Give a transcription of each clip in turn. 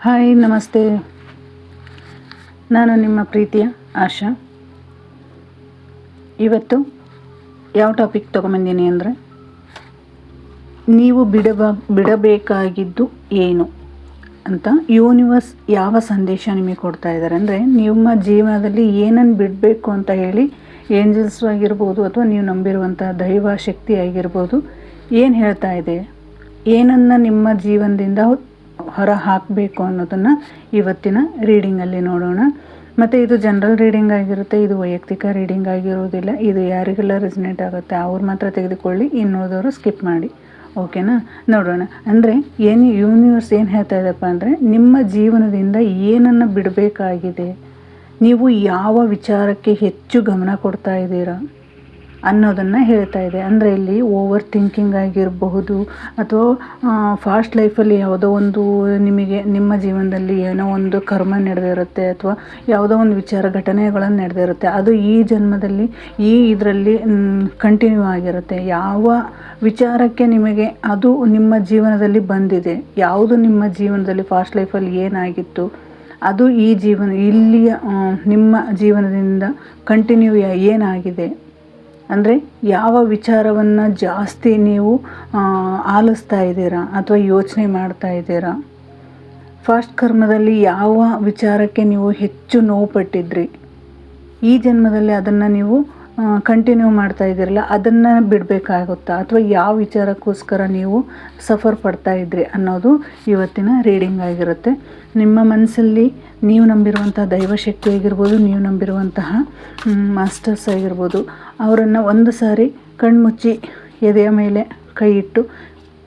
Hi ನಮಸ್ತೆ. ನಾನು ನಿಮ್ಮ ಪ್ರೀತಿಯ ಆಶಾ. ಇವತ್ತು ಯಾವ ಟಾಪಿಕ್ ತೊಗೊಂಬಂದೀನಿ ಅಂದರೆ, ನೀವು ಬಿಡಬೇಕಾಗಿದ್ದು ಏನು ಅಂತ ಯೂನಿವರ್ಸ್ ಯಾವ ಸಂದೇಶ ನಿಮಗೆ ಕೊಡ್ತಾ ಇದ್ದಾರೆ ಅಂದರೆ, ನಿಮ್ಮ ಜೀವನದಲ್ಲಿ ಏನನ್ನು ಬಿಡಬೇಕು ಅಂತ ಹೇಳಿ ಏಂಜಲ್ಸ್ ಆಗಿರ್ಬೋದು ಅಥವಾ ನೀವು ನಂಬಿರುವಂಥ ದೈವ ಶಕ್ತಿ ಆಗಿರ್ಬೋದು ಏನು ಹೇಳ್ತಾ ಇದೆ, ಏನನ್ನು ನಿಮ್ಮ ಜೀವನದಿಂದ ಹೊರ ಹಾಕಬೇಕು ಅನ್ನೋದನ್ನು ಇವತ್ತಿನ ರೀಡಿಂಗಲ್ಲಿ ನೋಡೋಣ. ಮತ್ತು ಇದು ಜನರಲ್ ರೀಡಿಂಗ್ ಆಗಿರುತ್ತೆ, ಇದು ವೈಯಕ್ತಿಕ ರೀಡಿಂಗ್ ಆಗಿರೋದಿಲ್ಲ. ಇದು ಯಾರಿಗೆಲ್ಲ ರೆಸನೇಟ್ ಆಗುತ್ತೆ ಅವ್ರು ಮಾತ್ರ ತೆಗೆದುಕೊಳ್ಳಿ, ಇನ್ನೋದವರು ಸ್ಕಿಪ್ ಮಾಡಿ. ಓಕೆನಾ? ನೋಡೋಣ. ಅಂದರೆ ಯೂನಿವರ್ಸ್ ಏನು ಹೇಳ್ತಾ ಇದೆಯಪ್ಪ ಅಂದರೆ, ನಿಮ್ಮ ಜೀವನದಿಂದ ಏನನ್ನು ಬಿಡಬೇಕಾಗಿದೆ, ನೀವು ಯಾವ ವಿಚಾರಕ್ಕೆ ಹೆಚ್ಚು ಗಮನ ಕೊಡ್ತಾ ಇದ್ದೀರಾ ಅನ್ನೋದನ್ನು ಹೇಳ್ತಾ ಇದೆ. ಅಂದರೆ ಇಲ್ಲಿ ಓವರ್ ಥಿಂಕಿಂಗ್ ಆಗಿರಬಹುದು, ಅಥವಾ ಫಾಸ್ಟ್ ಲೈಫಲ್ಲಿ ಯಾವುದೋ ಒಂದು ನಿಮಗೆ ನಿಮ್ಮ ಜೀವನದಲ್ಲಿ ಏನೋ ಒಂದು ಕರ್ಮ ನಡೆದಿರುತ್ತೆ, ಅಥವಾ ಯಾವುದೋ ಒಂದು ವಿಚಾರ ಘಟನೆಗಳನ್ನು ನಡೆದಿರುತ್ತೆ, ಅದು ಈ ಜನ್ಮದಲ್ಲಿ ಇದರಲ್ಲಿ ಕಂಟಿನ್ಯೂ ಆಗಿರುತ್ತೆ. ಯಾವ ವಿಚಾರಕ್ಕೆ ನಿಮಗೆ ಅದು ನಿಮ್ಮ ಜೀವನದಲ್ಲಿ ಬಂದಿದೆ, ಯಾವುದು ನಿಮ್ಮ ಜೀವನದಲ್ಲಿ ಫಾಸ್ಟ್ ಲೈಫಲ್ಲಿ ಏನಾಗಿತ್ತು ಅದು ಇಲ್ಲಿಯ ನಿಮ್ಮ ಜೀವನದಿಂದ ಕಂಟಿನ್ಯೂ ಏನಾಗಿದೆ, ಅಂದರೆ ಯಾವ ವಿಚಾರವನ್ನು ಜಾಸ್ತಿ ನೀವು ಆಲಿಸ್ತಾ ಇದ್ದೀರಾ ಅಥವಾ ಯೋಚನೆ ಮಾಡ್ತಾ ಇದ್ದೀರಾ, ಫಾಸ್ಟ್ ಕರ್ಮದಲ್ಲಿ ಯಾವ ವಿಚಾರಕ್ಕೆ ನೀವು ಹೆಚ್ಚು ನೋವು ಪಟ್ಟಿದ್ರಿ, ಈ ಜನ್ಮದಲ್ಲಿ ಅದನ್ನು ನೀವು ಕಂಟಿನ್ಯೂ ಮಾಡ್ತಾ ಇದ್ದೀರಲ್ಲ ಅದನ್ನು ಬಿಡಬೇಕಾಗುತ್ತಾ, ಅಥವಾ ಯಾವ ವಿಚಾರಕ್ಕೋಸ್ಕರ ನೀವು ಸಫರ್ ಪಡ್ತಾ ಇದ್ರಿ ಅನ್ನೋದು ಇವತ್ತಿನ ರೀಡಿಂಗ್ ಆಗಿರುತ್ತೆ. ನಿಮ್ಮ ಮನಸ್ಸಲ್ಲಿ ನೀವು ನಂಬಿರುವಂತಹ ದೈವಶಕ್ತಿ ಆಗಿರ್ಬೋದು, ನೀವು ನಂಬಿರುವಂತಹ ಮಾಸ್ಟರ್ಸ್ ಆಗಿರ್ಬೋದು, ಅವರನ್ನು ಒಂದು ಸಾರಿ ಕಣ್ಮುಚ್ಚಿ ಎದೆಯ ಮೇಲೆ ಕೈ ಇಟ್ಟು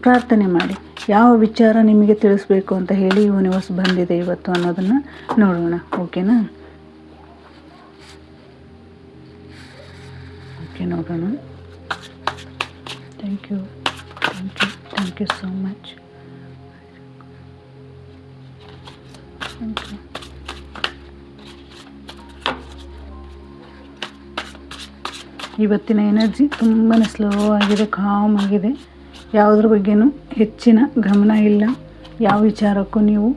ಪ್ರಾರ್ಥನೆ ಮಾಡಿ. ಯಾವ ವಿಚಾರ ನಿಮಗೆ ತಿಳಿಸ್ಬೇಕು ಅಂತ ಹೇಳಿ ಯೂನಿವರ್ಸ್ ಬಂದಿದೆ ಇವತ್ತು ಅನ್ನೋದನ್ನು ನೋಡೋಣ. ಓಕೆನಾ? ಓಕೆ, ನೋಡೋಣ. Thank you so much. Thank you. ಇವತ್ತಿನ ಎನರ್ಜಿ ತುಂಬಾ ಸ್ಲೋ ಆಗಿದೆ, ಕಾಮ್ ಆಗಿದೆ. ಯಾವುದ್ರ ಬಗ್ಗೆನೂ ಹೆಚ್ಚಿನ ಗಮನ ಇಲ್ಲ. ಯಾವ ವಿಚಾರಕ್ಕೂ ನೀವು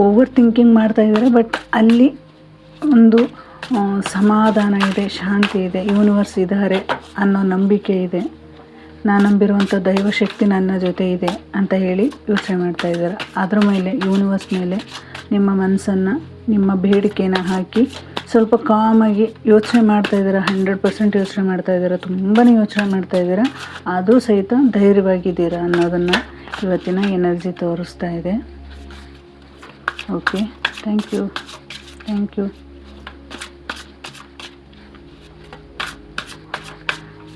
ಓವರ್ ಥಿಂಕಿಂಗ್ ಮಾಡ್ತಾ ಇದ್ದಾರೆ, ಬಟ್ ಅಲ್ಲಿ ಒಂದು ಸಮಾಧಾನ ಇದೆ, ಶಾಂತಿ ಇದೆ, ಯೂನಿವರ್ಸ್ ಇದ್ದಾರೆ ಅನ್ನೋ ನಂಬಿಕೆ ಇದೆ. ನಾನು ನಂಬಿರುವಂಥ ದೈವಶಕ್ತಿ ನನ್ನ ಜೊತೆ ಇದೆ ಅಂತ ಹೇಳಿ ಯೋಚನೆ ಮಾಡ್ತಾ ಇದ್ದಾರೆ. ಅದರ ಮೇಲೆ, ಯೂನಿವರ್ಸ್ ಮೇಲೆ ನಿಮ್ಮ ಮನಸ್ಸನ್ನು, ನಿಮ್ಮ ಬೇಡಿಕೆನ ಹಾಕಿ ಸ್ವಲ್ಪ ಕಾಮಾಗಿ ಯೋಚನೆ ಮಾಡ್ತಾ ಇದ್ದೀರಾ. 100% ಯೋಚನೆ ಮಾಡ್ತಾ ಇದ್ದೀರಾ, ತುಂಬಾ ಯೋಚನೆ ಮಾಡ್ತಾ ಇದ್ದೀರಾ, ಆದರೂ ಸಹಿತ ಧೈರ್ಯವಾಗಿದ್ದೀರಾ ಅನ್ನೋದನ್ನು ಇವತ್ತಿನ ಎನರ್ಜಿ ತೋರಿಸ್ತಾ ಇದೆ. Okay, thank you.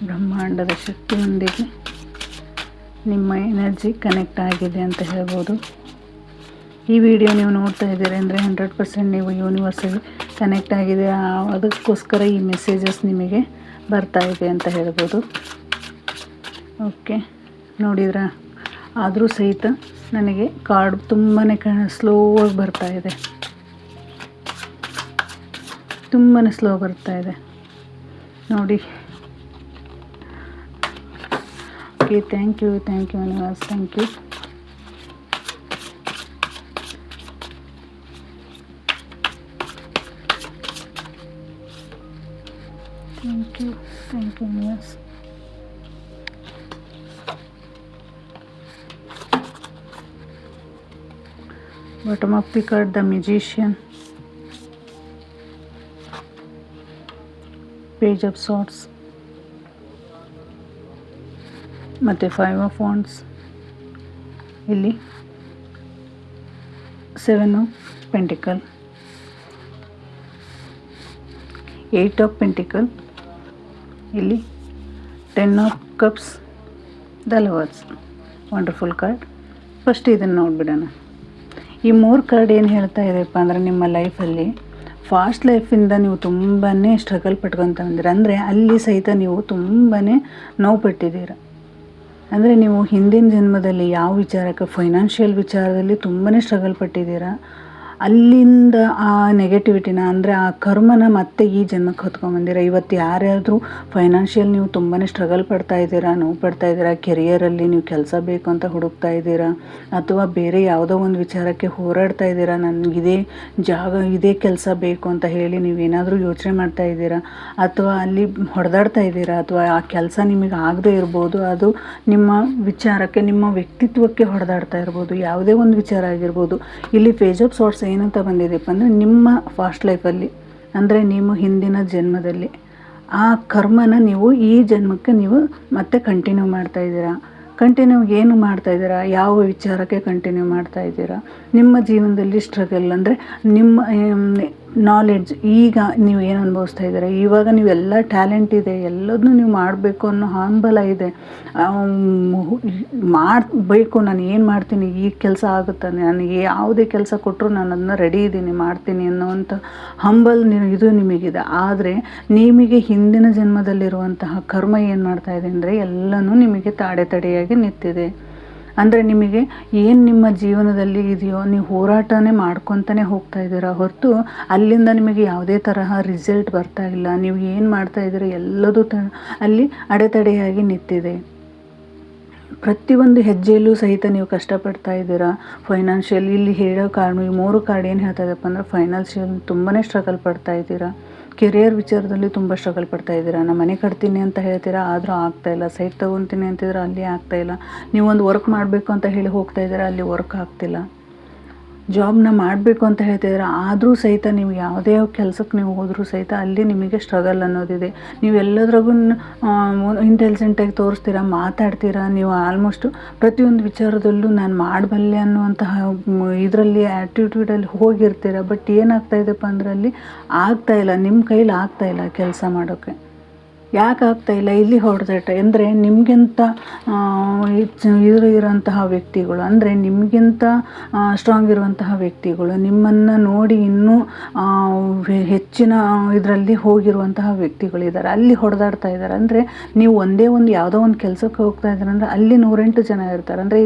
ಬ್ರಹ್ಮಾಂಡದ ಶಕ್ತಿಯೊಂದಿಗೆ ನಿಮ್ಮ ಎನರ್ಜಿ ಕನೆಕ್ಟ್ ಆಗಿದೆ ಅಂತ ಹೇಳ್ಬೋದು. ಈ ವಿಡಿಯೋ ನೀವು ನೋಡ್ತಾ ಇದ್ದೀರಿ ಅಂದರೆ 100% ನೀವು ಯೂನಿವರ್ಸಿಗೆ ಕನೆಕ್ಟ್ ಆಗಿದೆ, ಅದಕ್ಕೋಸ್ಕರ ಈ ಮೆಸೇಜಸ್ ನಿಮಗೆ ಬರ್ತಾ ಇದೆ ಅಂತ ಹೇಳ್ಬೋದು. ಓಕೆ, ನೋಡಿದ್ರಾ? ಆದರೂ ಸಹಿತ ನನಗೆ ಕಾರ್ಡ್ ತುಂಬಾ ಸ್ಲೋ ಆಗಿ ಬರ್ತಾ ಇದೆ, ನೋಡಿ. Okay, thank you universe, thank you. Universe. Bottom of the card, the musician, page of swords ಮತ್ತು 5 ಆಫ್ ವಾಂಡ್ಸ್. ಇಲ್ಲಿ 7 ಆಫ್ ಪೆಂಟಿಕಲ್, 8 ಆಫ್ ಪೆಂಟಿಕಲ್, ಇಲ್ಲಿ 10 of cups, the lovers. Wonderful card. First ಇದನ್ನು ನೋಡಿಬಿಡೋಣ. ಈ 3 ಕಾರ್ಡ್ ಏನು ಹೇಳ್ತಾ ಇದೆಯಪ್ಪ ಅಂದರೆ, ನಿಮ್ಮ ಲೈಫಲ್ಲಿ ಫಾಸ್ಟ್ ಲೈಫಿಂದ ನೀವು ತುಂಬಾ ಸ್ಟ್ರಗಲ್ ಪಟ್ಕೊತ ಬಂದಿರ. ಅಂದರೆ ಅಲ್ಲಿ ಸಹಿತ ನೀವು ತುಂಬಾ ನೋವು ಪಟ್ಟಿದ್ದೀರ. ಅಂದರೆ ನೀವು ಹಿಂದಿನ ಜನ್ಮದಲ್ಲಿ ಯಾವ ವಿಚಾರಕ್ಕೆ, ಫೈನಾನ್ಷಿಯಲ್ ವಿಚಾರದಲ್ಲಿ ತುಂಬಾ ಸ್ಟ್ರಗಲ್ ಪಟ್ಟಿದ್ದೀರಾ. ಅಲ್ಲಿಂದ ಆ ನೆಗೆಟಿವಿಟಿನ ಅಂದರೆ ಆ ಕರ್ಮನ ಮತ್ತೆ ಈ ಜನ್ಮಕ್ಕೆ ಹೊತ್ಕೊಂಬಂದಿರ. ಇವತ್ತು ಯಾರ್ಯಾದರೂ ಫೈನಾನ್ಷಿಯಲ್ ನೀವು ತುಂಬಾ ಸ್ಟ್ರಗಲ್ ಪಡ್ತಾ ಇದ್ದೀರಾ, ನೋವು ಪಡ್ತಾ ಇದ್ದೀರಾ, ಕೆರಿಯರಲ್ಲಿ ನೀವು ಕೆಲಸ ಬೇಕು ಅಂತ ಹುಡುಕ್ತಾ ಇದ್ದೀರಾ, ಅಥವಾ ಬೇರೆ ಯಾವುದೋ ಒಂದು ವಿಚಾರಕ್ಕೆ ಹೋರಾಡ್ತಾ ಇದ್ದೀರಾ, ನನಗಿದೇ ಇದೇ ಕೆಲಸ ಬೇಕು ಅಂತ ಹೇಳಿ ನೀವೇನಾದರೂ ಯೋಚನೆ ಮಾಡ್ತಾ ಇದ್ದೀರಾ, ಅಥವಾ ಅಲ್ಲಿ ಹೊಡೆದಾಡ್ತಾ ಇದ್ದೀರಾ, ಅಥವಾ ಆ ಕೆಲಸ ನಿಮಗೆ ಆಗದೇ ಇರ್ಬೋದು, ಅದು ನಿಮ್ಮ ವಿಚಾರಕ್ಕೆ, ನಿಮ್ಮ ವ್ಯಕ್ತಿತ್ವಕ್ಕೆ ಹೊಡೆದಾಡ್ತಾ ಇರ್ಬೋದು, ಯಾವುದೇ ಒಂದು ವಿಚಾರ ಆಗಿರ್ಬೋದು. ಇಲ್ಲಿ ಪೇಜ್ ಆಫ್ ಸಾರ್ಟ್ಸ್ ಏನಂತ ಬಂದಿದೆಯಪ್ಪ ಅಂದರೆ, ನಿಮ್ಮ ಫಾಸ್ಟ್ ಲೈಫಲ್ಲಿ ಅಂದರೆ ನಿಮ್ಮ ಹಿಂದಿನ ಜನ್ಮದಲ್ಲಿ ಆ ಕರ್ಮನ ನೀವು ಈ ಜನ್ಮಕ್ಕೆ ನೀವು ಮತ್ತೆ ಕಂಟಿನ್ಯೂ ಮಾಡ್ತಾ ಇದ್ದೀರಾ. ಕಂಟಿನ್ಯೂ ಏನು ಮಾಡ್ತಾ ಇದ್ದೀರಾ, ಯಾವ ವಿಚಾರಕ್ಕೆ ಕಂಟಿನ್ಯೂ ಮಾಡ್ತಾ ಇದ್ದೀರಾ. ನಿಮ್ಮ ಜೀವನದಲ್ಲಿ ಸ್ಟ್ರಗಲ್ ಅಂದರೆ ನಿಮ್ಮ ನಾಲೆಡ್ಜ್, ಈಗ ನೀವು ಏನು ಅನುಭವಿಸ್ತಾ ಇದ್ದೀರಾ, ಇವಾಗ ನೀವೆಲ್ಲ ಟ್ಯಾಲೆಂಟ್ ಇದೆ, ಎಲ್ಲದನ್ನೂ ನೀವು ಮಾಡಬೇಕು ಅನ್ನೋ ಹಂಬಲ ಇದೆ, ಮಾಡಬೇಕು, ನಾನು ಏನು ಮಾಡ್ತೀನಿ, ಈ ಕೆಲಸ ಆಗುತ್ತೆ, ನನಗೆ ಯಾವುದೇ ಕೆಲಸ ಕೊಟ್ಟರು ನಾನು ಅದನ್ನ ರೆಡಿ ಇದ್ದೀನಿ, ಮಾಡ್ತೀನಿ ಅನ್ನೋವಂಥ ಹಂಬಲ್ ಇದು ನಿಮಗಿದೆ. ಆದರೆ ನಿಮಗೆ ಹಿಂದಿನ ಜನ್ಮದಲ್ಲಿರುವಂತಹ ಕರ್ಮ ಏನು ಮಾಡ್ತಾ ಇದೆ ಅಂದರೆ ಎಲ್ಲನೂ ನಿಮಗೆ ತಡೆಯಾಗಿ ನಿಂತಿದೆ. ಅಂದರೆ ನಿಮಗೆ ಏನು ನಿಮ್ಮ ಜೀವನದಲ್ಲಿ ಇದೆಯೋ ನೀವು ಹೋರಾಟನೇ ಮಾಡ್ಕೊತಾನೆ ಹೋಗ್ತಾ ಇದ್ದೀರಾ ಹೊರತು ಅಲ್ಲಿಂದ ನಿಮಗೆ ಯಾವುದೇ ತರಹ ರಿಸಲ್ಟ್ ಬರ್ತಾ ಇಲ್ಲ. ನೀವು ಏನು ಮಾಡ್ತಾ ಇದ್ದೀರಾ ಎಲ್ಲದೂ ಅಲ್ಲಿ ಅಡೆತಡೆಯಾಗಿ ನಿಂತಿದೆ. ಪ್ರತಿಯೊಂದು ಹೆಜ್ಜೆಯಲ್ಲೂ ಸಹಿತ ನೀವು ಕಷ್ಟಪಡ್ತಾ ಇದ್ದೀರಾ. ಫೈನಾನ್ಷಿಯಲ್ ಇಲ್ಲಿ ಹೇಳೋ ಕಾರಣ, ಈ 3 ಕಾರ್ಡ್ ಏನು ಹೇಳ್ತಾ ಇದೆಯಪ್ಪ ಅಂದರೆ, ಫೈನಾನ್ಷಿಯಲ್ ತುಂಬಾ ಸ್ಟ್ರಗಲ್ ಪಡ್ತಾ ಇದ್ದೀರಾ. ಕೆರಿಯರ್ ವಿಚಾರದಲ್ಲಿ ತುಂಬ ಸ್ಟ್ರಗಲ್ ಪಡ್ತಾ ಇದ್ದೀರಾ. ನಾನು ಮನೆ ಕಟ್ತೀನಿ ಅಂತ ಹೇಳ್ತೀರಾ, ಆದರೂ ಆಗ್ತಾಯಿಲ್ಲ. ಸೈಟ್ ತೊಗೊತೀನಿ ಅಂತಿದ್ರೆ ಅಲ್ಲಿ ಆಗ್ತಾಯಿಲ್ಲ. ನೀವು ಒಂದು ವರ್ಕ್ ಮಾಡಬೇಕು ಅಂತ ಹೇಳಿ ಹೋಗ್ತಾ ಇದ್ದೀರಾ, ಅಲ್ಲಿ ವರ್ಕ್ ಆಗ್ತಿಲ್ಲ. ಜಾಬ್ನ ಮಾಡಬೇಕು ಅಂತ ಹೇಳ್ತಿದ್ದೀರಾ, ಆದರೂ ಸಹಿತ ನೀವು ಯಾವುದೇ ಕೆಲಸಕ್ಕೆ ನೀವು ಹೋದರೂ ಸಹಿತ ಅಲ್ಲಿ ನಿಮಗೆ ಸ್ಟ್ರಗಲ್ ಅನ್ನೋದಿದೆ. ನೀವು ಎಲ್ಲದ್ರಾಗೂ ಇಂಟೆಲಿಜೆಂಟಾಗಿ ತೋರಿಸ್ತೀರಾ, ಮಾತಾಡ್ತೀರಾ, ನೀವು ಆಲ್ಮೋಸ್ಟು ಪ್ರತಿಯೊಂದು ವಿಚಾರದಲ್ಲೂ ನಾನು ಮಾಡಬಲ್ಲೆ ಅನ್ನುವಂತಹ ಇದರಲ್ಲಿ ಆ್ಯಟಿಟ್ಯೂಡಲ್ಲಿ ಹೋಗಿರ್ತೀರ. ಬಟ್ ಏನಾಗ್ತಾ ಇದೆಪ್ಪ ಅಂದರೆ ಅಲ್ಲಿ ಆಗ್ತಾಯಿಲ್ಲ, ನಿಮ್ಮ ಕೈಲಿ ಆಗ್ತಾಯಿಲ್ಲ ಕೆಲಸ ಮಾಡೋಕ್ಕೆ. ಯಾಕೆ ಆಗ್ತಾಯಿಲ್ಲ, ಇಲ್ಲಿ ಹೊಡೆದಾಟ ಅಂದರೆ ನಿಮಗಿಂತ ಇರೋಂತಹ ವ್ಯಕ್ತಿಗಳು, ಅಂದರೆ ನಿಮಗಿಂತ ಸ್ಟ್ರಾಂಗ್ ಇರುವಂತಹ ವ್ಯಕ್ತಿಗಳು, ನಿಮ್ಮನ್ನು ನೋಡಿ ಇನ್ನೂ ಹೆಚ್ಚಿನ ಇದರಲ್ಲಿ ಹೋಗಿರುವಂತಹ ವ್ಯಕ್ತಿಗಳಿದ್ದಾರೆ, ಅಲ್ಲಿ ಹೊಡೆದಾಡ್ತಾ ಇದ್ದಾರೆ. ಅಂದರೆ ನೀವು ಒಂದೇ ಒಂದು ಯಾವುದೋ ಒಂದು ಕೆಲಸಕ್ಕೆ ಹೋಗ್ತಾ ಇದ್ದಾರೆ ಅಂದರೆ ಅಲ್ಲಿ 108 ಜನ ಇರ್ತಾರೆ. ಅಂದರೆ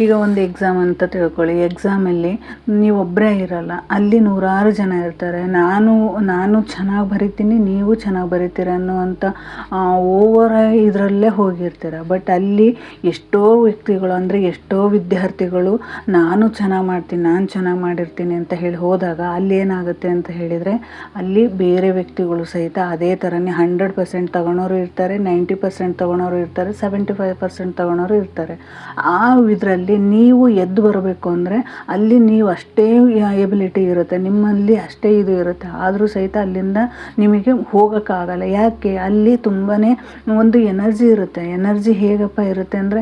ಈಗ ಒಂದು ಎಕ್ಸಾಮ್ ಅಂತ ತಿಳ್ಕೊಳ್ಳಿ. ಎಕ್ಸಾಮಲ್ಲಿ ನೀವೊಬ್ಬರೇ ಇರಲ್ಲ, ಅಲ್ಲಿ 100 ಜನ ಇರ್ತಾರೆ. ನಾನು ಚೆನ್ನಾಗಿ ಬರಿತೀನಿ, ನೀವು ಚೆನ್ನಾಗಿ ಬರಿತೀರ ಅನ್ನುವಂಥ ಓವರ್ ಇದರಲ್ಲೇ ಹೋಗಿರ್ತೀರ. ಬಟ್ ಅಲ್ಲಿ ಎಷ್ಟೋ ವ್ಯಕ್ತಿಗಳು, ಅಂದರೆ ಎಷ್ಟೋ ವಿದ್ಯಾರ್ಥಿಗಳು ನಾನು ಚೆನ್ನಾಗಿ ಮಾಡ್ತೀನಿ, ನಾನು ಚೆನ್ನಾಗಿ ಮಾಡಿರ್ತೀನಿ ಅಂತ ಹೇಳಿ ಹೋದಾಗ ಅಲ್ಲಿ ಏನಾಗುತ್ತೆ ಅಂತ ಹೇಳಿದರೆ, ಅಲ್ಲಿ ಬೇರೆ ವ್ಯಕ್ತಿಗಳು ಸಹಿತ ಅದೇ ಥರನೇ 100% ತಗೊಳೋರು ಇರ್ತಾರೆ, 90% ತಗೊಳೋರು ಇರ್ತಾರೆ, 75% ತಗೊಳೋರು ಇರ್ತಾರೆ. ಆ ಇದರಲ್ಲಿ ನೀವು ಎದ್ದು ಬರಬೇಕು ಅಂದರೆ ಅಲ್ಲಿ ನೀವು ಅಷ್ಟೇ ಎಬಿಲಿಟಿ ಇರುತ್ತೆ, ನಿಮ್ಮಲ್ಲಿ ಅಷ್ಟೇ ಇದು ಇರುತ್ತೆ, ಆದರೂ ಸಹಿತ ಅಲ್ಲಿಂದ ನಿಮಗೆ ಹೋಗೋಕ್ಕಾಗಲ್ಲ. ಯಾಕೆ, ಅಲ್ಲಿ ತುಂಬಾ ಒಂದು ಎನರ್ಜಿ ಇರುತ್ತೆ. ಎನರ್ಜಿ ಹೇಗಪ್ಪ ಇರುತ್ತೆ ಅಂದರೆ,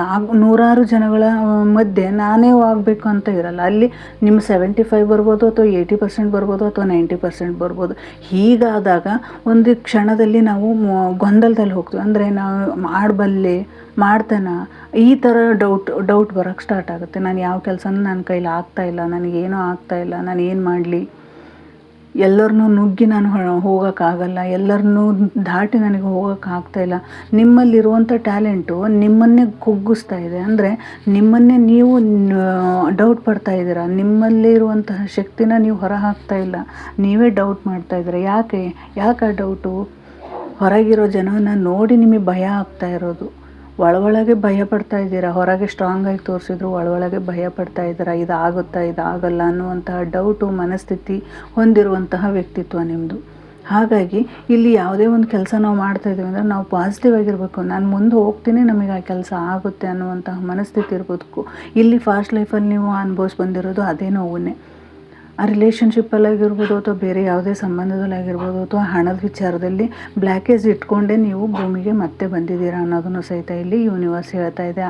100 ಜನಗಳ ಮಧ್ಯೆ ನಾನೇ ಆಗಬೇಕು ಅಂತ ಇರಲ್ಲ. ಅಲ್ಲಿ ನಿಮ್ಮ 75 ಬರ್ಬೋದು, ಅಥವಾ 80% ಬರ್ಬೋದು, ಅಥವಾ 90% ಬರ್ಬೋದು. ಹೀಗಾದಾಗ ಒಂದು ಕ್ಷಣದಲ್ಲಿ ನಾವು ಗೊಂದಲದಲ್ಲಿ ಹೋಗ್ತೀವಿ. ಅಂದರೆ ನಾವು ಮಾಡಬಲ್ಲೆ, ಮಾಡ್ತಾನ, ಈ ಥರ ಡೌಟ್ ಬರೋಕ್ಕೆ ಸ್ಟಾರ್ಟ್ ಆಗುತ್ತೆ. ನಾನು ಯಾವ ಕೆಲಸನೂ ನನ್ನ ಕೈಲಿ ಆಗ್ತಾಯಿಲ್ಲ, ನನಗೇನೂ ಆಗ್ತಾಯಿಲ್ಲ, ನಾನು ಏನು ಮಾಡಲಿ, ಎಲ್ಲರನ್ನೂ ನುಗ್ಗಿ ನಾನು ಹೋಗೋಕ್ಕಾಗಲ್ಲ, ಎಲ್ಲರನ್ನೂ ದಾಟಿ ನನಗೆ ಹೋಗೋಕ್ಕಾಗ್ತಾಯಿಲ್ಲ. ನಿಮ್ಮಲ್ಲಿರುವಂಥ ಟ್ಯಾಲೆಂಟು ನಿಮ್ಮನ್ನೇ ಕುಗ್ಗಿಸ್ತಾ ಇದೆ. ಅಂದರೆ ನಿಮ್ಮನ್ನೇ ನೀವು ಡೌಟ್ ಪಡ್ತಾ ಇದ್ದೀರಾ, ನಿಮ್ಮಲ್ಲಿರುವಂತಹ ಶಕ್ತಿನ ನೀವು ಹೊರ ಹಾಕ್ತಾ ಇಲ್ಲ, ನೀವೇ ಡೌಟ್ ಮಾಡ್ತಾ ಇದ್ದೀರಾ. ಯಾಕೆ ಆ ಡೌಟು? ಹೊರಗಿರೋ ಜನನ ನೋಡಿ ನಿಮಗೆ ಭಯ ಆಗ್ತಾ ಇರೋದು. ಒಳಗೆ ಭಯ ಪಡ್ತಾ ಇದ್ದೀರಾ. ಹೊರಗೆ ಸ್ಟ್ರಾಂಗಾಗಿ ತೋರಿಸಿದ್ರು ಒಳಗೆ ಭಯ ಪಡ್ತಾ ಇದ್ದೀರಾ, ಇದಾಗುತ್ತಾ ಇದಾಗಲ್ಲ ಅನ್ನುವಂತಹ ಡೌಟು ಮನಸ್ಥಿತಿ ಹೊಂದಿರುವಂತಹ ವ್ಯಕ್ತಿತ್ವ ನಿಮ್ಮದು. ಹಾಗಾಗಿ ಇಲ್ಲಿ ಯಾವುದೇ ಒಂದು ಕೆಲಸ ನಾವು ಮಾಡ್ತಾ ಇದ್ದೀವಿ ಅಂದರೆ ನಾವು ಪಾಸಿಟಿವ್ ಆಗಿರಬೇಕು. ನಾನು ಮುಂದೆ ಹೋಗ್ತೀನಿ, ನಮಗೆ ಆ ಕೆಲಸ ಆಗುತ್ತೆ ಅನ್ನುವಂತಹ ಮನಸ್ಥಿತಿ ಇರಬೇಕು. ಇಲ್ಲಿ ಫಾಸ್ಟ್ ಲೈಫಲ್ಲಿ ನೀವು ಅನುಭವಿಸಿ ಬಂದಿರೋದು ಅದೇ ನೋವನ್ನೇ. ಆ ರಿಲೇಷನ್ಶಿಪ್ಪಲ್ಲಾಗಿರ್ಬೋದು, ಅಥವಾ ಬೇರೆ ಯಾವುದೇ ಸಂಬಂಧದಲ್ಲಾಗಿರ್ಬೋದು, ಅಥವಾ ಹಣದ ವಿಚಾರದಲ್ಲಿ ಬ್ಲ್ಯಾಕೇಜ್ ಇಟ್ಕೊಂಡೇ ನೀವು ಭೂಮಿಗೆ ಮತ್ತೆ ಬಂದಿದ್ದೀರಾ ಅನ್ನೋದನ್ನು ಸಹಿತ ಇಲ್ಲಿ ಯೂನಿವರ್ಸ್ ಹೇಳ್ತಾ ಇದೆ.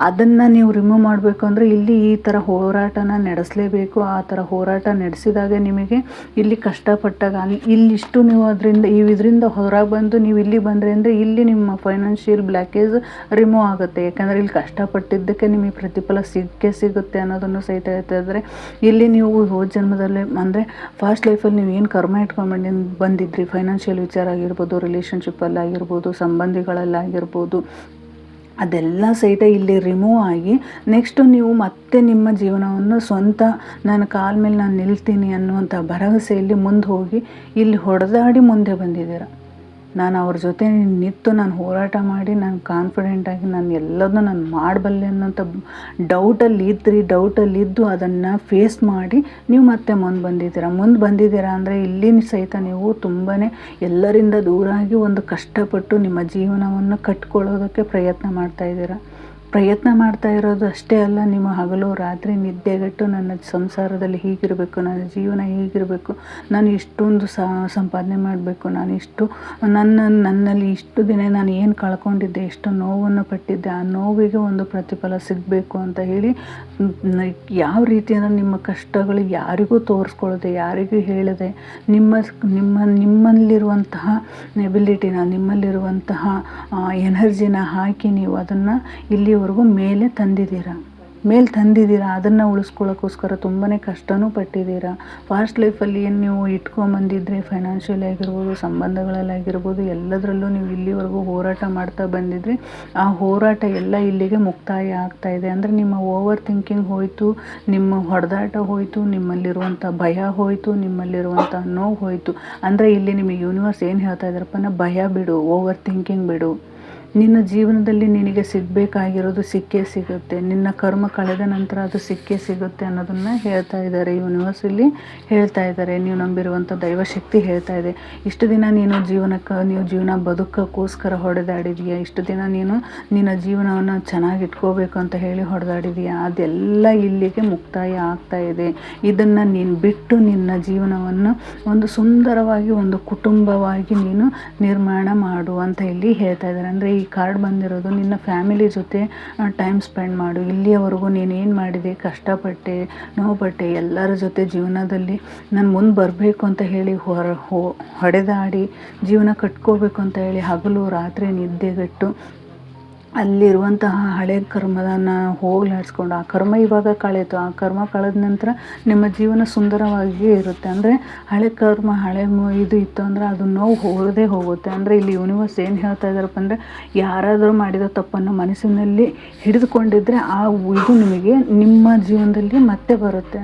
ಅದನ್ನು ನೀವು ರಿಮೂವ್ ಮಾಡಬೇಕು ಅಂದರೆ ಇಲ್ಲಿ ಈ ಥರ ಹೋರಾಟನ ನಡೆಸಲೇಬೇಕು. ಆ ಥರ ಹೋರಾಟ ನಡೆಸಿದಾಗ ನಿಮಗೆ ಇಲ್ಲಿ ಕಷ್ಟಪಟ್ಟಾಗ ಇಲ್ಲಿಷ್ಟು ನೀವು ಇದರಿಂದ ಹೊರಗೆ ಬಂದು ನೀವು ಇಲ್ಲಿ ಬಂದರೆ ಅಂದರೆ ಇಲ್ಲಿ ನಿಮ್ಮ ಫೈನಾನ್ಷಿಯಲ್ ಬ್ಲ್ಯಾಕೇಜ್ ರಿಮೂವ್ ಆಗುತ್ತೆ. ಯಾಕಂದರೆ ಇಲ್ಲಿ ಕಷ್ಟಪಟ್ಟಿದ್ದಕ್ಕೆ ನಿಮಗೆ ಪ್ರತಿಫಲ ಸಿಗುತ್ತೆ ಅನ್ನೋದನ್ನು ಸಹಿತ ಹೇಳ್ತಾ ಇದ್ದಾರೆ. ಇಲ್ಲಿ ನೀವು ಜನ್ಮದಲ್ಲಿ ಅಂದರೆ ಫಾಸ್ಟ್ ಲೈಫಲ್ಲಿ ನೀವು ಏನು ಕರ್ಮ ಇಟ್ಕೊಂಡು ಬಂದಿದ್ರಿ, ಫೈನಾನ್ಷಿಯಲ್ ವಿಚಾರ ಆಗಿರ್ಬೋದು, ರಿಲೇಷನ್ಶಿಪ್ಪಲ್ಲಾಗಿರ್ಬೋದು, ಸಂಬಂಧಿಗಳಲ್ಲಾಗಿರ್ಬೋದು, ಅದೆಲ್ಲ ಸಹಿತ ಇಲ್ಲಿ ರಿಮೂವ್ ಆಗಿ ನೆಕ್ಸ್ಟು ನೀವು ಮತ್ತೆ ನಿಮ್ಮ ಜೀವನವನ್ನು ಸ್ವಂತ ನನ್ನ ಕಾಲ ಮೇಲೆ ನಾನು ನಿಲ್ತೀನಿ ಅನ್ನುವಂಥ ಭರವಸೆಯಲ್ಲಿ ಮುಂದೆ ಹೋಗಿ ಇಲ್ಲಿ ಹೊಡೆದಾಡಿ ಮುಂದೆ ಬಂದಿದ್ದೀರ. ನಾನು ಅವ್ರ ಜೊತೆ ನಿಂತು ನಾನು ಹೋರಾಟ ಮಾಡಿ ನಾನು ಕಾನ್ಫಿಡೆಂಟಾಗಿ ನಾನು ಎಲ್ಲದನ್ನೂ ನಾನು ಮಾಡಬಲ್ಲೆ ಅನ್ನೋಂಥ ಡೌಟಲ್ಲಿದ್ದು ಅದನ್ನು ಫೇಸ್ ಮಾಡಿ ನೀವು ಮತ್ತೆ ಮುಂದೆ ಬಂದಿದ್ದೀರಾ ಅಂದರೆ ಇಲ್ಲಿ ಸಹಿತ ನೀವು ತುಂಬಾ ಎಲ್ಲರಿಂದ ದೂರಾಗಿ ಒಂದು ಕಷ್ಟಪಟ್ಟು ನಿಮ್ಮ ಜೀವನವನ್ನು ಕಟ್ಕೊಳ್ಳೋದಕ್ಕೆ ಪ್ರಯತ್ನ ಮಾಡ್ತಾ ಇರೋದು ಅಷ್ಟೇ ಅಲ್ಲ, ನಿಮ್ಮ ಹಗಲು ರಾತ್ರಿ ನಿದ್ದೆಗೆಟ್ಟು ನನ್ನ ಸಂಸಾರದಲ್ಲಿ ಹೀಗಿರಬೇಕು, ನನ್ನ ಜೀವನ ಹೀಗಿರಬೇಕು, ನಾನು ಇಷ್ಟೊಂದು ಸಂಪಾದನೆ ಮಾಡಬೇಕು, ನನ್ನಲ್ಲಿ ಇಷ್ಟು ದಿನ ನಾನು ಏನು ಕಳ್ಕೊಂಡಿದ್ದೆ, ಎಷ್ಟು ನೋವನ್ನು ಪಟ್ಟಿದ್ದೆ, ಆ ನೋವಿಗೆ ಒಂದು ಪ್ರತಿಫಲ ಸಿಗಬೇಕು ಅಂತ ಹೇಳಿ ಯಾವ ರೀತಿಯಿಂದ ನಿಮ್ಮ ಕಷ್ಟಗಳು ಯಾರಿಗೂ ತೋರಿಸ್ಕೊಳ್ಳದೆ, ಯಾರಿಗೂ ಹೇಳದೆ ನಿಮ್ಮಲ್ಲಿರುವಂತಹ ಎಬಿಲಿಟಿನ, ನಿಮ್ಮಲ್ಲಿರುವಂತಹ ಎನರ್ಜಿನ ಹಾಕಿ ನೀವು ಅದನ್ನು ಇಲ್ಲಿವರೆಗೂ ಮೇಲೆ ತಂದಿದ್ದೀರಾ. ಅದನ್ನು ಉಳಿಸ್ಕೊಳ್ಳೋಕ್ಕೋಸ್ಕರ ತುಂಬಾ ಕಷ್ಟನೂ ಪಟ್ಟಿದ್ದೀರಾ. ಫಾಸ್ಟ್ ಲೈಫಲ್ಲಿ ಏನು ನೀವು ಇಟ್ಕೊಂಬಂದಿದ್ರೆ ಫೈನಾನ್ಷಿಯಲಿ ಆಗಿರ್ಬೋದು, ಸಂಬಂಧಗಳಲ್ಲಾಗಿರ್ಬೋದು, ಎಲ್ಲದರಲ್ಲೂ ನೀವು ಇಲ್ಲಿವರೆಗೂ ಹೋರಾಟ ಮಾಡ್ತಾ ಬಂದಿದ್ರಿ. ಆ ಹೋರಾಟ ಎಲ್ಲ ಇಲ್ಲಿಗೆ ಮುಕ್ತಾಯ ಆಗ್ತಾಯಿದೆ. ಅಂದರೆ ನಿಮ್ಮ ಓವರ್ ಥಿಂಕಿಂಗ್ ಹೋಯಿತು, ನಿಮ್ಮ ಹೊಡೆದಾಟ ಹೋಯಿತು, ನಿಮ್ಮಲ್ಲಿರುವಂಥ ಭಯ ಹೋಯಿತು, ನಿಮ್ಮಲ್ಲಿರುವಂಥ ನೋವು ಹೋಯಿತು. ಅಂದರೆ ಇಲ್ಲಿ ನಿಮಗೆ ಯೂನಿವರ್ಸ್ ಏನು ಹೇಳ್ತಾ ಇದ್ದಾರಪ್ಪ, ಭಯ ಬಿಡು, ಓವರ್ ಥಿಂಕಿಂಗ್ ಬಿಡು. ನಿನ್ನ ಜೀವನದಲ್ಲಿ ನಿನಗೆ ಸಿಗಬೇಕಾಗಿರೋದು ಸಿಕ್ಕೇ ಸಿಗುತ್ತೆ. ನಿನ್ನ ಕರ್ಮ ಕಳೆದ ನಂತರ ಅದು ಸಿಕ್ಕೇ ಸಿಗುತ್ತೆ ಅನ್ನೋದನ್ನು ಹೇಳ್ತಾ ಇದ್ದಾರೆ. ಯೂನಿವರ್ಸ್ ಇಲ್ಲಿ ಹೇಳ್ತಾ ಇದ್ದಾರೆ, ನೀವು ನಂಬಿರುವಂಥ ದೈವಶಕ್ತಿ ಹೇಳ್ತಾ ಇದೆ. ಇಷ್ಟು ದಿನ ನೀವು ಜೀವನ ಬದುಕೋಕ್ಕೋಸ್ಕರ ಹೊಡೆದಾಡಿದೀಯಾ, ಇಷ್ಟು ದಿನ ನಿನ್ನ ಜೀವನವನ್ನು ಚೆನ್ನಾಗಿ ಇಟ್ಕೋಬೇಕು ಅಂತ ಹೇಳಿ ಹೊಡೆದಾಡಿದೀಯಾ, ಅದೆಲ್ಲ ಇಲ್ಲಿಗೆ ಮುಕ್ತಾಯ ಆಗ್ತಾ ಇದೆ. ಇದನ್ನು ನೀನು ಬಿಟ್ಟು ನಿನ್ನ ಜೀವನವನ್ನು ಒಂದು ಸುಂದರವಾಗಿ ಒಂದು ಕುಟುಂಬವಾಗಿ ನೀನು ನಿರ್ಮಾಣ ಮಾಡು ಅಂತ ಇಲ್ಲಿ ಹೇಳ್ತಾ ಇದ್ದಾರೆ. ಅಂದರೆ ಈ ಕಾರ್ಡ್ ಬಂದಿರೋದು ನಿನ್ನ ಫ್ಯಾಮಿಲಿ ಜೊತೆ ಟೈಮ್ ಸ್ಪೆಂಡ್ ಮಾಡು. ಇಲ್ಲಿಯವರೆಗೂ ನೀನೇನು ಮಾಡಿದೆ, ಕಷ್ಟಪಟ್ಟೆ, ನೋವುಪಟ್ಟೆ, ಎಲ್ಲರ ಜೊತೆ ಜೀವನದಲ್ಲಿ ನಾನು ಮುಂದೆ ಬರಬೇಕು ಅಂತ ಹೇಳಿ ಹೊಡೆದಾಡಿ ಜೀವನ ಕಟ್ಕೋಬೇಕು ಅಂತ ಹೇಳಿ ಹಗಲು ರಾತ್ರಿ ನಿದ್ದೆಗೆಟ್ಟು ಅಲ್ಲಿರುವಂತಹ ಹಳೆ ಕರ್ಮದನ್ನು ಹೋಗ್ಲಾಡಿಸ್ಕೊಂಡು, ಆ ಕರ್ಮ ಇವಾಗ ಕಳೆಯಿತು, ಆ ಕರ್ಮ ಕಳೆದ ನಂತರ ನಿಮ್ಮ ಜೀವನ ಸುಂದರವಾಗಿಯೇ ಇರುತ್ತೆ. ಅಂದರೆ ಹಳೆ ಕರ್ಮ ಇದು ಇತ್ತು ಅಂದರೆ ಅದು ನೋವು ಹೋಗುತ್ತೆ. ಅಂದರೆ ಇಲ್ಲಿ ಯೂನಿವರ್ಸ್ ಏನು ಹೇಳ್ತಾ ಇದ್ದಾರಪ್ಪ ಅಂದರೆ, ಯಾರಾದರೂ ಮಾಡಿದ ತಪ್ಪನ್ನು ಮನಸ್ಸಿನಲ್ಲಿ ಹಿಡಿದುಕೊಂಡಿದ್ದರೆ ಇದು ನಿಮಗೆ ನಿಮ್ಮ ಜೀವನದಲ್ಲಿ ಮತ್ತೆ ಬರುತ್ತೆ.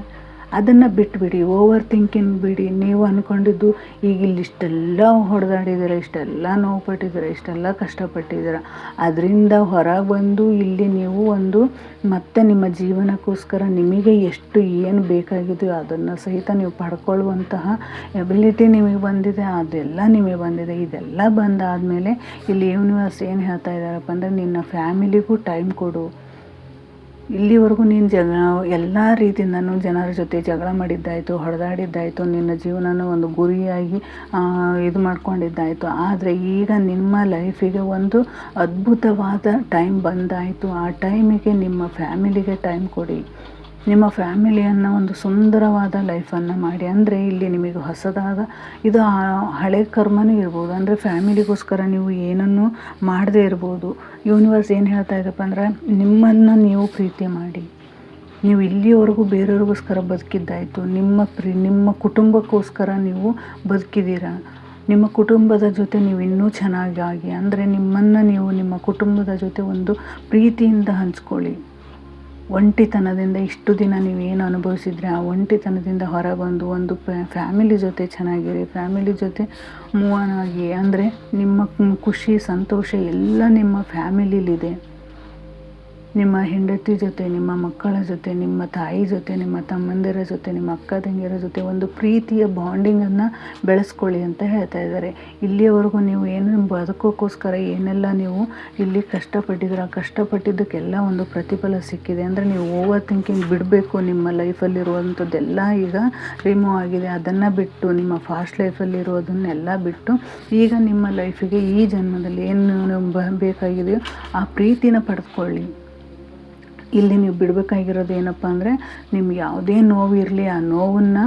ಅದನ್ನು ಬಿಟ್ಬಿಡಿ, ಓವರ್ ಥಿಂಕಿಂಗ್ ಬಿಡಿ. ನೀವು ಅಂದ್ಕೊಂಡಿದ್ದು ಈಗ ಇಲ್ಲಿ ಇಷ್ಟೆಲ್ಲ ಹೊಡೆದಾಡಿದ್ದೀರ, ಇಷ್ಟೆಲ್ಲ ನೋವು ಪಟ್ಟಿದ್ದೀರ, ಇಷ್ಟೆಲ್ಲ ಕಷ್ಟಪಟ್ಟಿದ್ದೀರ, ಅದರಿಂದ ಹೊರಗೆ ಬಂದು ಇಲ್ಲಿ ನೀವು ಮತ್ತೆ ನಿಮ್ಮ ಜೀವನಕ್ಕೋಸ್ಕರ ನಿಮಗೆ ಏನು ಬೇಕಾಗಿದೆಯೋ ಅದನ್ನು ಸಹಿತ ನೀವು ಪಡ್ಕೊಳ್ಳುವಂತಹ ಎಬಿಲಿಟಿ ನಿಮಗೆ ಬಂದಿದೆ, ಅದೆಲ್ಲ ನಿಮಗೆ ಬಂದಿದೆ. ಇದೆಲ್ಲ ಬಂದಾದಮೇಲೆ ಇಲ್ಲಿ ಯೂನಿವರ್ಸ್ ಏನು ಹೇಳ್ತಾ ಇದ್ದಾರಪ್ಪ ಅಂದರೆ, ನಿನ್ನ ಫ್ಯಾಮಿಲಿಗೂ ಟೈಮ್ ಕೊಡು. ಇಲ್ಲಿವರೆಗೂ ನೀನು ಎಲ್ಲ ರೀತಿಯಿಂದನೂ ಜನರ ಜೊತೆ ಜಗಳ ಮಾಡಿದ್ದಾಯಿತು, ಹೊಡೆದಾಡಿದ್ದಾಯಿತು, ನಿನ್ನ ಜೀವನನ ಒಂದು ಗುರಿಯಾಗಿ ಇದು ಮಾಡ್ಕೊಂಡಿದ್ದಾಯಿತು. ಆದರೆ ಈಗ ನಿಮ್ಮ ಲೈಫಿಗೆ ಒಂದು ಅದ್ಭುತವಾದ ಟೈಮ್ ಬಂದಾಯಿತು. ಆ ಟೈಮಿಗೆ ನಿಮ್ಮ ಫ್ಯಾಮಿಲಿಗೆ ಟೈಮ್ ಕೊಡಿ. ನಿಮ್ಮ ಫ್ಯಾಮಿಲಿಯನ್ನು ಒಂದು ಸುಂದರವಾದ ಲೈಫನ್ನು ಮಾಡಿ. ಅಂದರೆ ಇಲ್ಲಿ ನಿಮಗೆ ಹೊಸದಾದ ಇದು ಹಳೆ ಕರ್ಮನೂ ಇರ್ಬೋದು. ಅಂದರೆ ಫ್ಯಾಮಿಲಿಗೋಸ್ಕರ ನೀವು ಏನನ್ನು ಮಾಡದೇ ಇರ್ಬೋದು. ಯೂನಿವರ್ಸ್ ಏನು ಹೇಳ್ತಾ ಇದೆಯಪ್ಪ ಅಂದರೆ, ನಿಮ್ಮನ್ನು ನೀವು ಪ್ರೀತಿ ಮಾಡಿ. ನೀವು ಇಲ್ಲಿಯವರೆಗೂ ಬೇರೆಯವ್ರಿಗೋಸ್ಕರ ಬದುಕಿದ್ದಾಯಿತು, ನಿಮ್ಮ ಕುಟುಂಬಕ್ಕೋಸ್ಕರ ನೀವು ಬದುಕಿದ್ದೀರಾ. ನಿಮ್ಮ ಕುಟುಂಬದ ಜೊತೆ ನೀವು ಇನ್ನೂ ಚೆನ್ನಾಗಿ ಅಂದರೆ ನಿಮ್ಮನ್ನು ನೀವು ನಿಮ್ಮ ಕುಟುಂಬದ ಜೊತೆ ಒಂದು ಪ್ರೀತಿಯಿಂದ ಹಂಚ್ಕೊಳ್ಳಿ. ಒಂಟಿತನದಿಂದ ಇಷ್ಟು ದಿನ ನೀವೇನು ಅನುಭವಿಸಿದ್ರೆ ಆ ಒಂಟಿತನದಿಂದ ಹೊರಬಂದು ಒಂದು ಫ್ಯಾಮಿಲಿ ಜೊತೆ ಚೆನ್ನಾಗಿರಿ, ಫ್ಯಾಮಿಲಿ ಜೊತೆ ಮೂವ್ ಆನ್ ಆಗಿ. ಅಂದರೆ ನಿಮ್ಮ ಖುಷಿ ಸಂತೋಷ ಎಲ್ಲ ನಿಮ್ಮ ಫ್ಯಾಮಿಲಿಲಿದೆ. ನಿಮ್ಮ ಹೆಂಡತಿ ಜೊತೆ, ನಿಮ್ಮ ಮಕ್ಕಳ ಜೊತೆ, ನಿಮ್ಮ ತಾಯಿ ಜೊತೆ, ನಿಮ್ಮ ತಮ್ಮಂದಿರ ಜೊತೆ, ನಿಮ್ಮ ಅಕ್ಕ ತಂಗಿಯರ ಜೊತೆ ಒಂದು ಪ್ರೀತಿಯ ಬಾಂಡಿಂಗನ್ನು ಬೆಳೆಸ್ಕೊಳ್ಳಿ ಅಂತ ಹೇಳ್ತಾ ಇದ್ದಾರೆ. ಇಲ್ಲಿಯವರೆಗೂ ನೀವು ಏನು ಬದುಕೋಕ್ಕೋಸ್ಕರ ಏನೆಲ್ಲ ನೀವು ಇಲ್ಲಿ ಕಷ್ಟಪಟ್ಟಿದ್ದಕ್ಕೆಲ್ಲ ಒಂದು ಪ್ರತಿಫಲ ಸಿಕ್ಕಿದೆ. ಅಂದರೆ ನೀವು ಓವರ್ ಥಿಂಕಿಂಗ್ ಬಿಡಬೇಕು. ನಿಮ್ಮ ಲೈಫಲ್ಲಿರುವಂಥದ್ದೆಲ್ಲ ಈಗ ರಿಮೂವ್ ಆಗಿದೆ. ಅದನ್ನು ಬಿಟ್ಟು ನಿಮ್ಮ ಫಾಸ್ಟ್ ಲೈಫಲ್ಲಿರೋದನ್ನೆಲ್ಲ ಬಿಟ್ಟು ಈಗ ನಿಮ್ಮ ಲೈಫಿಗೆ ಈ ಜನ್ಮದಲ್ಲಿ ಏನು ಬೇಕಾಗಿದೆಯೋ ಆ ಪ್ರೀತಿನ ಪಡೆದುಕೊಳ್ಳಿ. ಇಲ್ಲಿ ನೀವು ಬಿಡಬೇಕಾಗಿರೋದು ಏನಪ್ಪ ಅಂದರೆ, ನಿಮ್ಗೆ ಯಾವುದೇ ನೋವು ಇರಲಿ ಆ ನೋವನ್ನು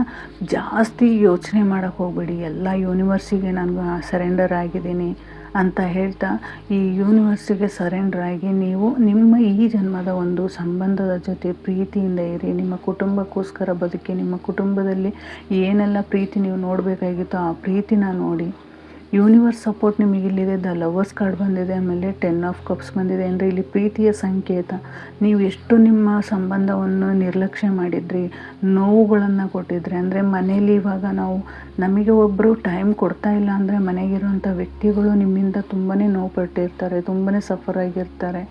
ಜಾಸ್ತಿ ಯೋಚನೆ ಮಾಡೋಕ್ಕೆ ಹೋಗಬೇಡಿ. ಎಲ್ಲ ಯೂನಿವರ್ಸಿಗೆ ನಾನು ಸರೆಂಡರ್ ಆಗಿದ್ದೀನಿ ಅಂತ ಹೇಳ್ತಾ ಈ ಯೂನಿವರ್ಸಿಗೆ ಸರೆಂಡರ್ ಆಗಿ ನೀವು ನಿಮ್ಮ ಈ ಜನ್ಮದ ಒಂದು ಸಂಬಂಧದ ಜೊತೆ ಪ್ರೀತಿಯಿಂದ ಇರಿ. ನಿಮ್ಮ ಕುಟುಂಬಕ್ಕೋಸ್ಕರ ಬದುಕಿ. ನಿಮ್ಮ ಕುಟುಂಬದಲ್ಲಿ ಏನೆಲ್ಲ ಪ್ರೀತಿ ನೀವು ನೋಡಬೇಕಾಗಿತ್ತೋ ಆ ಪ್ರೀತಿನ ನೋಡಿ. ಯೂನಿವರ್ಸ್ ಸಪೋರ್ಟ್ ನಿಮಗೆ ಇಲ್ಲಿದೆ. ದ ಲವರ್ಸ್ ಕಾರ್ಡ್ ಬಂದಿದೆ, ಆಮೇಲೆ 10 ಆಫ್ ಕಪ್ಸ್ ಬಂದಿದೆ. ಅಂದರೆ ಇಲ್ಲಿ ಪ್ರೀತಿಯ ಸಂಕೇತ. ನೀವು ಎಷ್ಟು ನಿಮ್ಮ ಸಂಬಂಧವನ್ನು ನಿರ್ಲಕ್ಷ್ಯ ಮಾಡಿದ್ರಿ, ನೋವುಗಳನ್ನು ಕೊಟ್ಟಿದ್ರಿ. ಅಂದರೆ ಮನೇಲಿ ಇವಾಗ ನಮಗೆ ಒಬ್ಬರು ಟೈಮ್ ಕೊಡ್ತಾ ಇಲ್ಲ ಅಂದರೆ ಮನೆಗಿರುವಂಥ ವ್ಯಕ್ತಿಗಳು ನಿಮ್ಮಿಂದ ತುಂಬಾ ನೋವು ಪಟ್ಟಿರ್ತಾರೆ, ತುಂಬಾ ಸಫರ್ ಆಗಿರ್ತಾರೆ.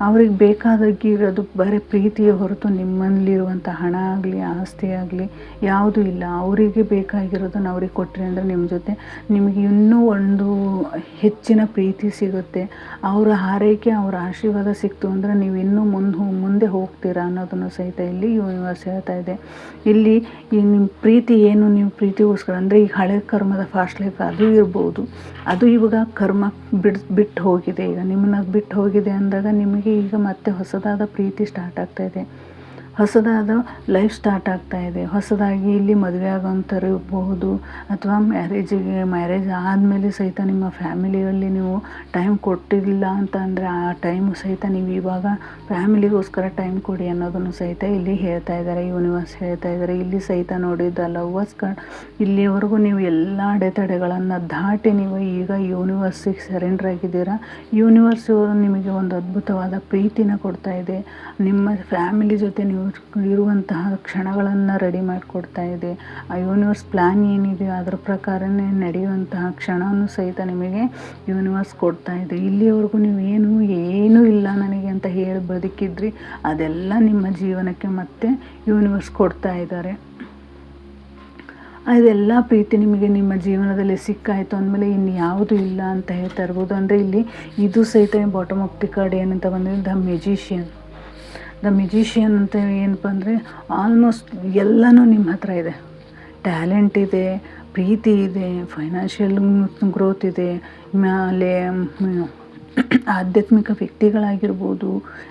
ಅವ್ರಿಗೆ ಬೇಕಾದಾಗಿರೋದು ಬರೀ ಪ್ರೀತಿಯ ಹೊರತು ನಿಮ್ಮಲ್ಲಿರುವಂಥ ಹಣ ಆಗಲಿ ಆಸ್ತಿ ಆಗಲಿ ಯಾವುದೂ ಇಲ್ಲ. ಅವರಿಗೆ ಬೇಕಾಗಿರೋದನ್ನು ಅವ್ರಿಗೆ ಕೊಟ್ಟರೆ ಅಂದರೆ ನಿಮ್ಮ ಜೊತೆ ನಿಮಗೆ ಇನ್ನೂ ಒಂದು ಹೆಚ್ಚಿನ ಪ್ರೀತಿ ಸಿಗುತ್ತೆ. ಅವರ ಹಾರೈಕೆ ಅವರ ಆಶೀರ್ವಾದ ಸಿಕ್ತು ಅಂದರೆ ನೀವು ಇನ್ನೂ ಮುಂದೆ ಹೋಗ್ತೀರಾ ಅನ್ನೋದನ್ನು ಸಹಿತ ಇಲ್ಲಿ ಯೂನಿವರ್ಸ್ ಹೇಳ್ತಾ ಇದೆ. ಇಲ್ಲಿ ನಿಮ್ಮ ಪ್ರೀತಿ ಏನು, ನೀವು ಪ್ರೀತಿಗೋಸ್ಕರ ಅಂದರೆ ಈಗ ಹಳೆ ಕರ್ಮದ ಫಾಸ್ಟ್ ಲೈಫ್ ಅದು ಇರ್ಬೋದು. ಅದು ಇವಾಗ ಕರ್ಮ ಬಿಟ್ಟು ಹೋಗಿದೆ. ಈಗ ನಿಮ್ಮನ್ನ ಬಿಟ್ಟು ಹೋಗಿದೆ ಅಂದಾಗ ನಿಮಗೆ ಈಗ ಮತ್ತೆ ಹೊಸದಾದ ಪ್ರೀತಿ ಸ್ಟಾರ್ಟ್ ಆಗ್ತಾಯಿದೆ, ಹೊಸದಾದ ಲೈಫ್ ಸ್ಟಾರ್ಟ್ ಆಗ್ತಾಯಿದೆ. ಹೊಸದಾಗಿ ಇಲ್ಲಿ ಮದುವೆ ಆಗೋಂಥವ್ರು ಇರಬಹುದು, ಅಥವಾ ಮ್ಯಾರೇಜ್ ಆದಮೇಲೆ ಸಹಿತ ನಿಮ್ಮ ಫ್ಯಾಮಿಲಿಯಲ್ಲಿ ನೀವು ಟೈಮ್ ಕೊಟ್ಟಿಲ್ಲ ಅಂತ ಅಂದರೆ ಆ ಟೈಮು ಸಹಿತ ನೀವು ಇವಾಗ ಫ್ಯಾಮಿಲಿಗೋಸ್ಕರ ಟೈಮ್ ಕೊಡಿ ಅನ್ನೋದನ್ನು ಸಹಿತ ಇಲ್ಲಿ ಹೇಳ್ತಾ ಇದ್ದಾರೆ, ಯೂನಿವರ್ಸ್ ಹೇಳ್ತಾ ಇದ್ದಾರೆ. ಇಲ್ಲಿ ಸಹಿತ ನೋಡಿದ ಲವರ್ಸ್ ಕಾರ್ಡ್, ಇಲ್ಲಿವರೆಗೂ ನೀವು ಎಲ್ಲ ಅಡೆತಡೆಗಳನ್ನು ದಾಟಿ ನೀವು ಈಗ ಯೂನಿವರ್ಸಿಗೆ ಸರೆಂಡರ್ ಆಗಿದ್ದೀರಾ. ಯೂನಿವರ್ಸ್ ನಿಮಗೆ ಒಂದು ಅದ್ಭುತವಾದ ಪ್ರೀತಿನ ಕೊಡ್ತಾ ಇದೆ. ನಿಮ್ಮ ಫ್ಯಾಮಿಲಿ ಜೊತೆ ನೀವು ಇರುವಂತಹ ಕ್ಷಣಗಳನ್ನು ರೆಡಿ ಮಾಡಿಕೊಡ್ತಾ ಇದೆ. ಆ ಯೂನಿವರ್ಸ್ ಪ್ಲ್ಯಾನ್ ಏನಿದೆ ಅದರ ಪ್ರಕಾರನೇ ನಡೆಯುವಂತಹ ಕ್ಷಣವನ್ನು ಸಹಿತ ನಿಮಗೆ ಯೂನಿವರ್ಸ್ ಕೊಡ್ತಾ ಇದೆ. ಇಲ್ಲಿವರೆಗೂ ನೀವು ಏನೂ ಇಲ್ಲ ನನಗೆ ಅಂತ ಹೇಳಿ ಬದುಕಿದ್ರಿ, ಅದೆಲ್ಲ ನಿಮ್ಮ ಜೀವನಕ್ಕೆ ಮತ್ತೆ ಯೂನಿವರ್ಸ್ ಕೊಡ್ತಾ ಇದ್ದಾರೆ. ಅದೆಲ್ಲ ಪ್ರೀತಿ ನಿಮಗೆ ನಿಮ್ಮ ಜೀವನದಲ್ಲಿ ಸಿಕ್ಕಾಯಿತು ಅಂದಮೇಲೆ ಇನ್ನು ಯಾವುದೂ ಇಲ್ಲ ಅಂತ ಹೇಳ್ತಾ ಇರ್ಬೋದು. ಅಂದರೆ ಇಲ್ಲಿ ಇದು ಸಹಿತ ಬಾಟಮ್ ಆಫ್ ದಿ ಕಾರ್ಡ್ ಏನಂತ ಬಂದರೆ ದ ಮೆಜಿಷಿಯನ್ ಅಂತ ಏನಪ್ಪ ಅಂದರೆ ಆಲ್ಮೋಸ್ಟ್ ಎಲ್ಲನೂ ನಿಮ್ಮ ಹತ್ರ ಇದೆ. ಟ್ಯಾಲೆಂಟ್ ಇದೆ, ಪ್ರೀತಿ ಇದೆ, ಫೈನಾನ್ಷಿಯಲ್ ಗ್ರೋತ್ ಇದೆ, ಆಮೇಲೆ ಆಧ್ಯಾತ್ಮಿಕ ವ್ಯಕ್ತಿಗಳಾಗಿರ್ಬೋದು,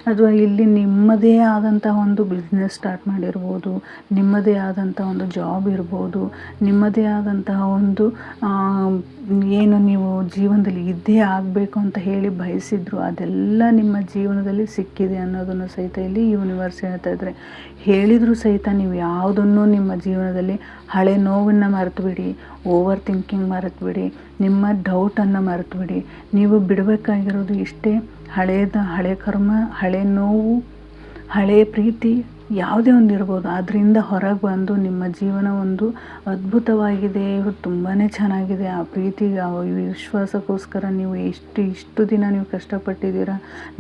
ಅಥವಾ ಇಲ್ಲಿ ನಿಮ್ಮದೇ ಆದಂಥ ಒಂದು ಬಿಸ್ನೆಸ್ ಸ್ಟಾರ್ಟ್ ಮಾಡಿರ್ಬೋದು, ನಿಮ್ಮದೇ ಆದಂಥ ಒಂದು ಜಾಬ್ ಇರ್ಬೋದು, ನಿಮ್ಮದೇ ಆದಂತಹ ಒಂದು ಏನು ನೀವು ಜೀವನದಲ್ಲಿ ಇದ್ದೇ ಆಗಬೇಕು ಅಂತ ಹೇಳಿ ಬಯಸಿದ್ರು ಅದೆಲ್ಲ ನಿಮ್ಮ ಜೀವನದಲ್ಲಿ ಸಿಕ್ಕಿದೆ ಅನ್ನೋದನ್ನು ಸಹಿತ ಇಲ್ಲಿ ಯೂನಿವರ್ಸ್ ಹೇಳ್ತಾ ಇದ್ದಾರೆ. ಹೇಳಿದರೂ ಸಹಿತ ನೀವು ಯಾವುದನ್ನು ನಿಮ್ಮ ಜೀವನದಲ್ಲಿ ಹಳೆ ನೋವನ್ನು ಮರೆತುಬಿಡಿ, ಓವರ್ ಥಿಂಕಿಂಗ್ ಮರೆತುಬಿಡಿ, ನಿಮ್ಮ ಡೌಟನ್ನು ಮರೆತುಬಿಡಿ. ನೀವು ಬಿಡಬೇಕಾಗಿರೋದು ಇಷ್ಟೇ, ಹಳೆ ಕರ್ಮ, ಹಳೆ ನೋವು, ಹಳೆಯ ಪ್ರೀತಿ ಯಾವುದೇ ಒಂದು ಇರ್ಬೋದು, ಅದರಿಂದ ಹೊರಗೆ ಬಂದು ನಿಮ್ಮ ಜೀವನ ಒಂದು ಅದ್ಭುತವಾಗಿದೆ, ತುಂಬಾ ಚೆನ್ನಾಗಿದೆ. ಆ ಪ್ರೀತಿಗೆ ಆ ವಿಶ್ವಾಸಕ್ಕೋಸ್ಕರ ನೀವು ಇಷ್ಟು ದಿನ ನೀವು ಕಷ್ಟಪಟ್ಟಿದ್ದೀರ,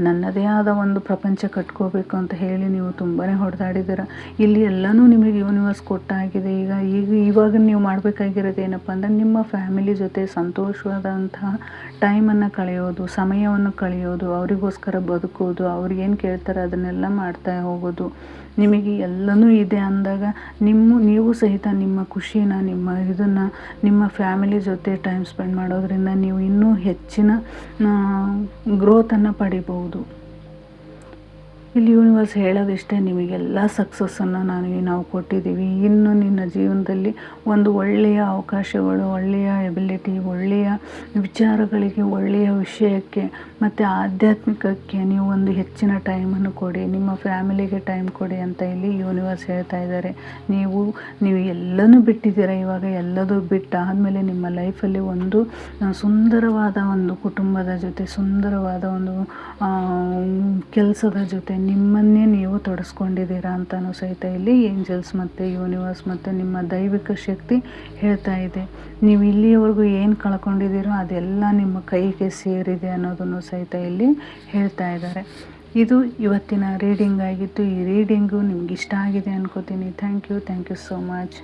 ನನ್ನದೇ ಆದ ಒಂದು ಪ್ರಪಂಚ ಕಟ್ಕೋಬೇಕು ಅಂತ ಹೇಳಿ ನೀವು ತುಂಬಾ ಹೊಡೆದಾಡಿದ್ದೀರ. ಇಲ್ಲಿ ಎಲ್ಲನೂ ನಿಮಗೆ ಯೂನಿವರ್ಸ್ ಕೊಟ್ಟಾಗಿದೆ. ಇವಾಗ ನೀವು ಮಾಡಬೇಕಾಗಿರೋದು ಏನಪ್ಪ ಅಂದರೆ ನಿಮ್ಮ ಫ್ಯಾಮಿಲಿ ಜೊತೆ ಸಂತೋಷವಾದಂತಹ ಟೈಮನ್ನು ಕಳೆಯೋದು, ಸಮಯವನ್ನು ಕಳೆಯೋದು, ಅವರಿಗೋಸ್ಕರ ಬದುಕೋದು, ಅವ್ರಿಗೇನು ಕೇಳ್ತಾರೆ ಅದನ್ನೆಲ್ಲ ಮಾಡ್ತಾ ಹೋಗೋದು. ನಿಮಗೆ ಎಲ್ಲನೂ ಇದೆ ಅಂದಾಗ ನೀವು ಸಹಿತ ನಿಮ್ಮ ಖುಷಿನ ನಿಮ್ಮ ಫ್ಯಾಮಿಲಿ ಜೊತೆ ಟೈಮ್ ಸ್ಪೆಂಡ್ ಮಾಡೋದ್ರಿಂದ ನೀವು ಇನ್ನೂ ಹೆಚ್ಚಿನ ಗ್ರೋತನ್ನು ಪಡಿಬಹುದು. ಇಲ್ಲಿ ಯೂನಿವರ್ಸ್ ಹೇಳೋದಿಷ್ಟೇ, ನಿಮಗೆಲ್ಲ ಸಕ್ಸಸ್ಸನ್ನು ನಾವು ಕೊಟ್ಟಿದ್ದೀವಿ. ಇನ್ನು ನಿನ್ನ ಜೀವನದಲ್ಲಿ ಒಂದು ಒಳ್ಳೆಯ ಅವಕಾಶಗಳು, ಒಳ್ಳೆಯ ಎಬಿಲಿಟಿ, ಒಳ್ಳೆಯ ವಿಚಾರಗಳಿಗೆ, ಒಳ್ಳೆಯ ವಿಷಯಕ್ಕೆ ಮತ್ತು ಆಧ್ಯಾತ್ಮಿಕಕ್ಕೆ ನೀವು ಒಂದು ಹೆಚ್ಚಿನ ಟೈಮನ್ನು ಕೊಡಿ, ನಿಮ್ಮ ಫ್ಯಾಮಿಲಿಗೆ ಟೈಮ್ ಕೊಡಿ ಅಂತ ಇಲ್ಲಿ ಯೂನಿವರ್ಸ್ ಹೇಳ್ತಾ ಇದ್ದಾರೆ. ನೀವು ಎಲ್ಲನೂ ಬಿಟ್ಟಿದ್ದೀರ. ಇವಾಗ ಎಲ್ಲದೂ ಬಿಟ್ಟಾದಮೇಲೆ ನಿಮ್ಮ ಲೈಫಲ್ಲಿ ಒಂದು ಸುಂದರವಾದ ಒಂದು ಕುಟುಂಬದ ಜೊತೆ, ಸುಂದರವಾದ ಒಂದು ಕೆಲಸದ ಜೊತೆ ನಿಮ್ಮನ್ನೇ ನೀವು ತೊಡಸ್ಕೊಂಡಿದ್ದೀರಾ ಅಂತಲೂ ಸಹಿತ ಇಲ್ಲಿ ಏಂಜಲ್ಸ್ ಮತ್ತು ಯೂನಿವರ್ಸ್ ಮತ್ತು ನಿಮ್ಮ ದೈವಿಕ ಶಕ್ತಿ ಹೇಳ್ತಾ ಇದೆ. ನೀವು ಇಲ್ಲಿಯವರೆಗೂ ಏನು ಕಳ್ಕೊಂಡಿದ್ದೀರೋ ಅದೆಲ್ಲ ನಿಮ್ಮ ಕೈಗೆ ಸೇರಿದೆ ಅನ್ನೋದನ್ನು ಸಹಿತ ಇಲ್ಲಿ ಹೇಳ್ತಾ ಇದ್ದಾರೆ. ಇದು ಇವತ್ತಿನ ರೀಡಿಂಗ್ ಆಗಿತ್ತು. ಈ ರೀಡಿಂಗು ನಿಮ್ಗೆ ಇಷ್ಟ ಆಗಿದೆ ಅನ್ಕೋತೀನಿ. Thank you so much.